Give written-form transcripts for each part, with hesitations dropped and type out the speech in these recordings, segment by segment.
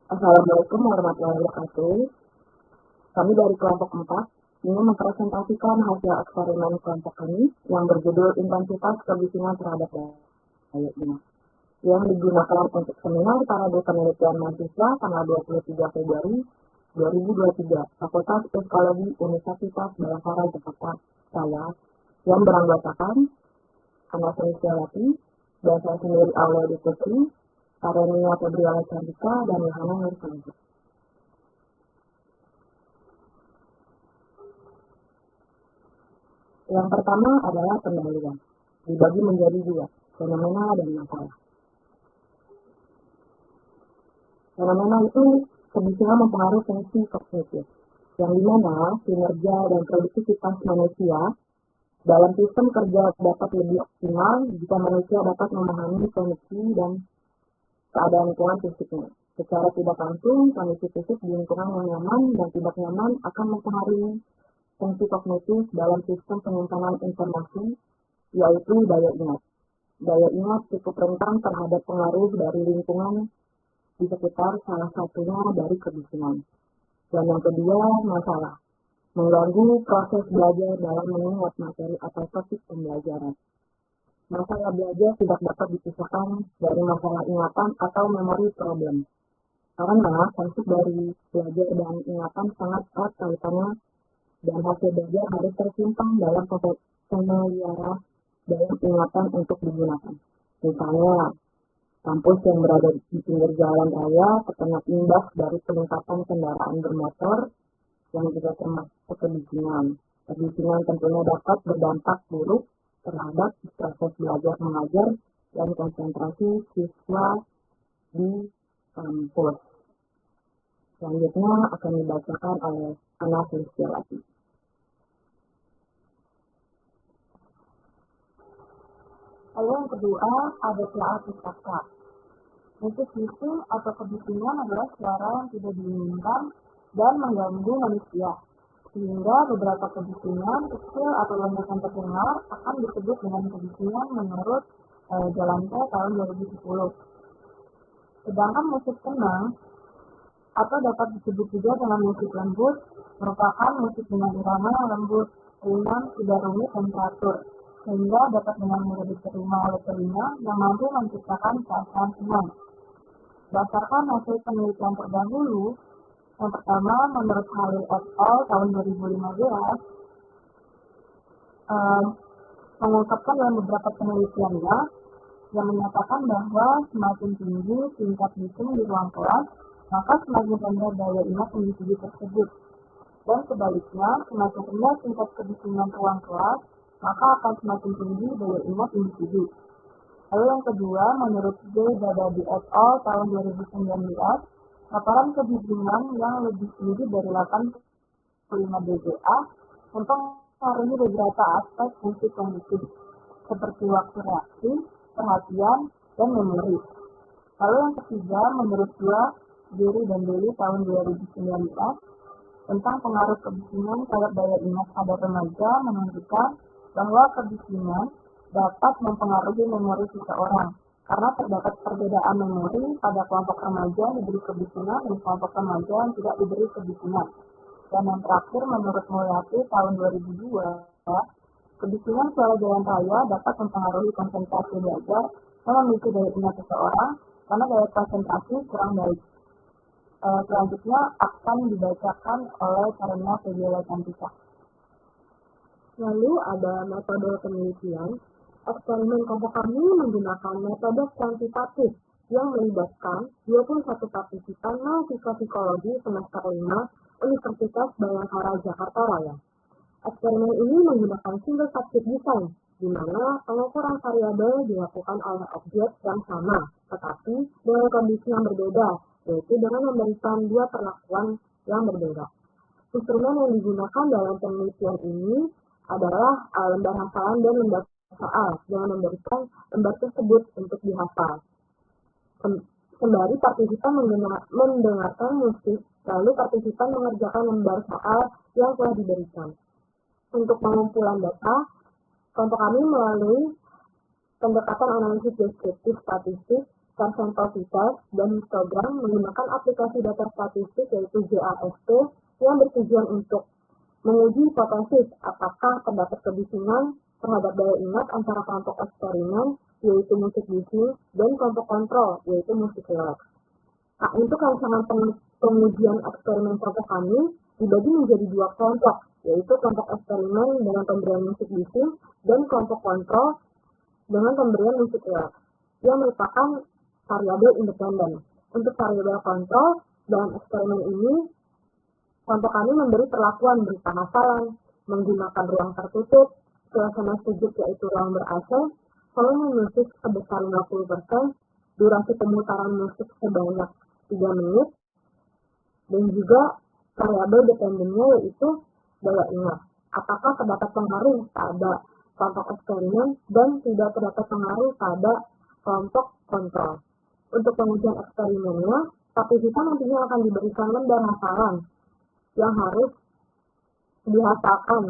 Assalamualaikum warahmatullahi wabarakatuh. Kami dari kelompok 4 ingin mempresentasikan hasil eksperimen kelompok kami yang berjudul intensitas kebisingan terhadap daya ingat yang digunakan untuk seminar parade penelitian mahasiswa tanggal 23 Februari 2023 Fakultas Psikologi Universitas Bayangkara Jakarta Raya yang beranggotakan Ana Sulistiyawati dan saya sendiri Aulia Putri, Karenia Febriana Candika, dan Yohana Nursanti. Yang pertama adalah pendahuluan, dibagi menjadi dua, fenomena dan masalah. Fenomena itu kebisingan mempengaruhi fungsi kognitif, yang dimana kinerja dan produktivitas manusia dalam sistem kerja dapat lebih optimal jika manusia dapat memahami kondisi dan keadaan lingkungan fisiknya. Secara tidak langsung, kondisi fisik di lingkungan yang nyaman dan tidak nyaman akan mempengaruhi fungsi kognitif dalam sistem penyimpanan informasi, yaitu daya ingat. Daya ingat cukup rentan terhadap pengaruh dari lingkungan di sekitar, salah satunya dari kebisingan. Dan yang kedua, masalah. Mengganggu proses belajar dalam mengingat materi atau topik pembelajaran. Masalah belajar tidak dapat dipisahkan dari masalah ingatan atau memori problem. Karena konsep dari belajar dan ingatan sangat erat kaitannya dan hasil belajar harus tersimpan dalam familiar dalam ingatan untuk digunakan. Misalnya, kampus yang berada di pinggir jalan raya terkena imbas dari peningkatan kendaraan bermotor yang juga termasuk kebisingan. Kebisingan tentunya dapat berdampak buruk terhadap proses belajar mengajar dan konsentrasi siswa di kampus. Selanjutnya akan dibacakan oleh Ana Sulistiyawati. Lalu yang kedua ada suara pustaka. Musik bising atau kebisingan adalah suara yang tidak diinginkan dan mengganggu manusia, sehingga beberapa kebisingan kecil atau ledakan terdengar akan disebut dengan kebisingan menurut Jalan T tahun 2010. Sedangkan musik tenang atau dapat disebut juga dengan musik lembut merupakan musik dengan irama yang lembut, ringan, tidak rumit dan teratur, sehingga dapat dengan mudah diterima oleh telinga yang mampu menciptakan perasaan senang. Berdasarkan hasil penelitian terdahulu, yang pertama menurut Halil et al. Tahun 2015 mengungkapkan dalam beberapa penelitiannya yang menyatakan bahwa semakin tinggi tingkat bising di ruang kelas, maka semakin rendah daya ingat individu tersebut. Dan sebaliknya, semakin rendah tingkat kebisingan ruang kelas, maka akan semakin tinggi daya ingat individu. Lalu yang kedua, menurut J. Dadadi et al. Tahun 2019, laporan kebisingan yang lebih tinggi dari 85 dBA mempengaruhi beberapa aspek fungsi kognitif, seperti waktu reaksi, perhatian, dan memori. Lalu yang ketiga, menurut Giri dan Deli tahun 2019, tentang pengaruh kebisingan terhadap daya ingat pada remaja menunjukkan bahwa kebisingan dapat mempengaruhi memori seseorang, karena terdapat perbedaan memori pada kelompok remaja yang diberi kebisingan dan kelompok remaja yang tidak diberi kebisingan. Dan yang terakhir, menurut Mulyati tahun 2002, kebisingan suara jalan raya dapat mempengaruhi konsentrasi belajar dan memicu daya ingat seseorang karena daya konsentrasi kurang baik. Selanjutnya akan dibacakan oleh Karenia Febriana Candika. Lalu ada metode penelitian. Eksperimen kelompok kami menggunakan metode kuantitatif yang melibatkan 21 partisipan mahasiswa psikologi semester 5 Universitas Bayangkara Jakarta Raya. Eksperimen ini menggunakan single subject design, di mana pengukuran variabel dilakukan oleh objek yang sama, tetapi dengan kondisi yang berbeda, yaitu dengan memberikan dua perlakuan yang berbeda. Instrumen yang digunakan dalam penelitian ini adalah lembar hafalan dan lembar soal, dengan memberikan lembar tersebut untuk dihafal. Sembari partisipan mendengarkan musik, lalu partisipan mengerjakan lembar soal yang telah diberikan. Untuk pengumpulan data, kelompok kami melalui pendekatan analisis deskriptif statistik percentile dan histogram menggunakan aplikasi data statistik yaitu JAST yang bertujuan untuk menguji hipotesis apakah terdapat kebisingan terhadap daya ingat antara kelompok eksperimen yaitu musik bising dan kelompok kontrol yaitu musik relax. Nah, untuk rangsangan pengujian eksperimen kelompok kami dibagi menjadi dua kelompok, yaitu kelompok eksperimen dengan pemberian musik bising dan kelompok kontrol dengan pemberian musik relax yang merupakan variabel independen. Untuk variabel kontrol dalam eksperimen ini, kelompok kami memberi perlakuan berupa hafalan, menggunakan ruang tertutup, suasana sejuk yaitu ruang ber-AC, volume musik sebesar 50%, durasi pemutaran musik sebanyak 3 menit, dan juga variabel dependennya yaitu daya ingat. Apakah terdapat pengaruh pada kelompok eksperimen dan tidak terdapat pengaruh pada kelompok kontrol. Untuk pengujian eksperimennya, partisipan nantinya akan diberikan lembar hafalan yang harus dihafalkan,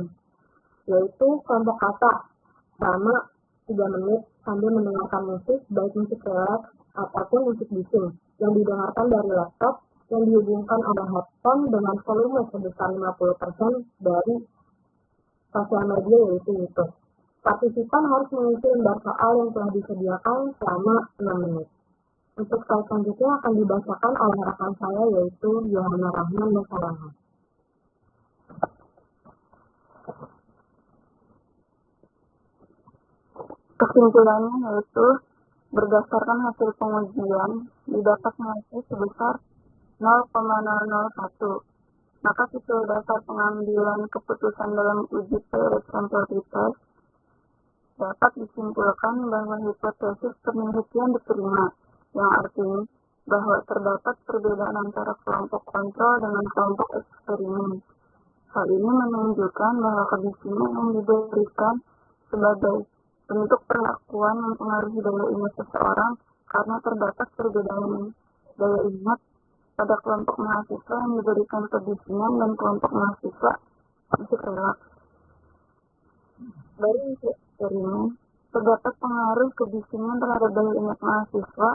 yaitu kelompok kata selama 3 menit sambil mendengarkan musik, baik musik relax ataupun musik bising yang didengarkan dari laptop yang dihubungkan oleh headphone dengan volume sebesar 50% dari sosial media yaitu YouTube. Partisipan harus mengisi lembar soal yang telah disediakan selama 6 menit. Untuk slide selanjutnya akan dibacakan oleh rekan saya yaitu Yohana Rahman Masalah. Kesimpulannya yaitu berdasarkan hasil pengujian didapat nilai sebesar 0,001. Maka sesuai dasar pengambilan keputusan dalam uji percentile test dapat disimpulkan bahwa hipotesis penelitian diterima, yang artinya bahwa terdapat perbedaan antara kelompok kontrol dengan kelompok eksperimen. Hal ini menunjukkan bahwa kebisingan yang diberikan sebagai bentuk perlakuan mempengaruhi daya ingat seseorang karena terdapat perbedaan daya ingat pada kelompok mahasiswa yang diberikan kebisingan dan kelompok mahasiswa musik relax. Dari uji eksperimen, terdapat pengaruh kebisingan terhadap daya ingat mahasiswa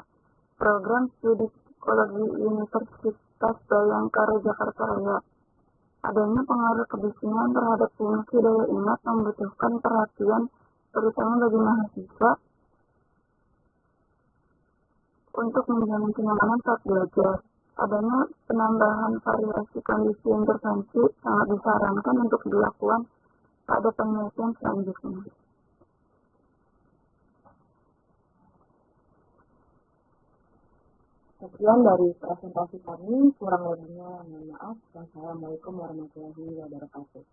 program studi psikologi Universitas Bayangkara Jakarta Raya. Adanya pengaruh kebisingan terhadap fungsi daya ingat membutuhkan perhatian terutama bagi mahasiswa untuk menjamin kenyamanan saat belajar. Adanya penambahan variasi kondisi intervensi sangat disarankan untuk dilakukan pada penelitian selanjutnya. Sekian dari presentasi kami, kurang lebihnya mohon maaf. Wassalamualaikum warahmatullahi wabarakatuh.